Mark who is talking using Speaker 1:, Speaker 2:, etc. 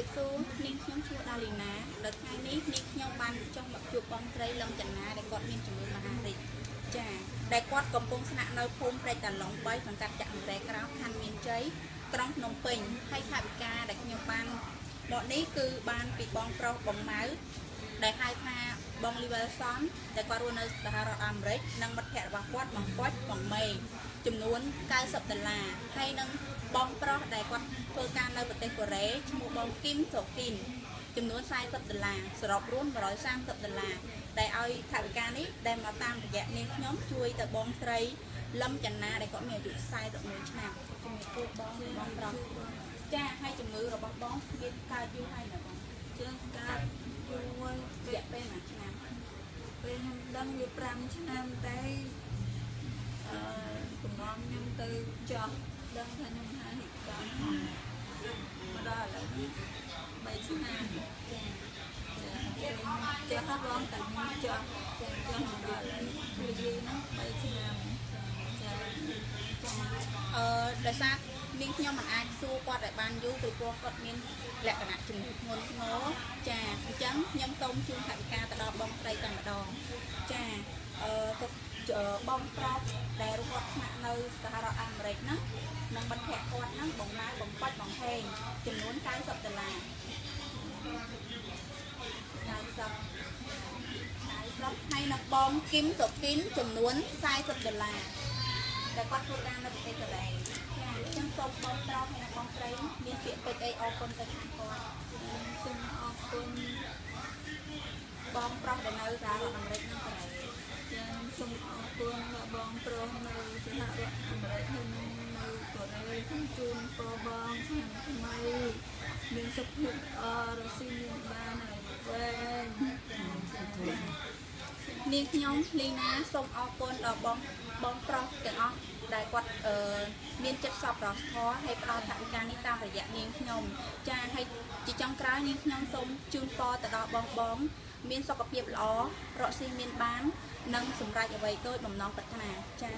Speaker 1: บซูนิ่งខ្ញុំឈ្មោះដាលីណាដល់ថ្ងៃនេះនាងខ្ញុំបានចង់មកជួបបងស្រីលឹមចនាដែលគាត់មានជំងឺមហារីកចាដែលគាត់កំពុងស្នាក់នៅភូមិព្រែកតាឡុង3សង្កាត់ចាក់អង្រែក្រៅខណ្ឌមានជ័យក្រុងភ្នំពេញហើយថវិកាដែលខ្ញុំបានមកនេះគឺបានពីបងប្រុសបងម៉ៅដែលហៅថាបង Livelson ដែលគាត់រស់នៅសហរដ្ឋអាមេរិកនិងមិត្តភ័ក្តិរបស់គាត់បងប៉ុចបងមេចំនួន$90ហើយនឹងបងប្រុសដែលគាត់ធ្វើការនៅប្រទេសកូរ៉េឈ្មោះបងគីមសូគីនចំនួន$40សរុបរួម$130ដែលឲ្យថវិកានេះដែលមកតាមរយៈនាងខ្ញុំជួយទៅបងស្រីលឹមចនាដែលគាត់មានអាយុ41ឆ្នាំជំងឺពោះបងប្រុសចាហើយជំងឺរបស់បងមានកើតយូរហើយណាបងចាកើតយូរមួយរយៈពេលមួយឆ្នាំពេលខ្ញុំដឹងវា5ឆ្នាំតែកំណងខ្ញុំទៅចោះដឹងថាខ្ញុំហាហិកដល់មកដល់ឥឡូវនេះ3ឆ្នាំចាហត់រងតែខ្ញុំចោះមកដល់ឥឡូវគឺយើងហ្នឹង3ឆ្នាំដោយសារនាងខ្ញុំមិនអាចសួរគាត់ឲ្យបានយូរពីព្រោះគាត់មានលក្ខណៈជំងឺធ្ងន់ធ្ងរចាអញ្ចឹងខ្ញុំសូមជូនថវិកាទៅដល់បងស្រីតែម្ដងចាបងប្រុសដែលគាត់ស្នាក់នៅសហរដ្ឋអាមេរិកហ្នឹងនិងមិត្តភក្តិគាត់ហ្នឹងបងម៉ៅបងប៉ុចបងហេងចំនួន$90ហើយនឹងបងគីមសូគីនចំនួន$40ដែលគាត់ធ្វើការនៅប្រទេសកូរ៉េចាអញ្ចឹងសូមបងប្រុសហើយនិងបងស្រីមានពាក្យពេចន៍អីអរគុណទៅខាងគាត់សូមអរគុណបងប្រុសដែលនៅសហរដ្ឋអាមេរិកនិងកូរ៉េចាសូមអរគុណបងប្រុសនៅសហរដ្ឋអាមេរិកហើយនៅកូរ៉េសូមជូនពរបងឆ្នាំថ្មីមានសុខភាពរស់ស៊ីមានបានហើយវែងនាងខ្ញុំលីណាសូមអរគុណដល់បងប្រុសទាំងអស់ដែលគាត់មានចិត្តសប្បុរសធម៌ហើយផ្ដល់ថវិកានេះតាមរយៈនាងខ្ញុំចាហើយជាចុងក្រោយនាងខ្ញុំសូមជូនពរទៅដល់បងមានសុខភាពល្អរកស៊ីមានបាននិងសម្រេចអ្វីដូចបំណងប្រាថ្នាចា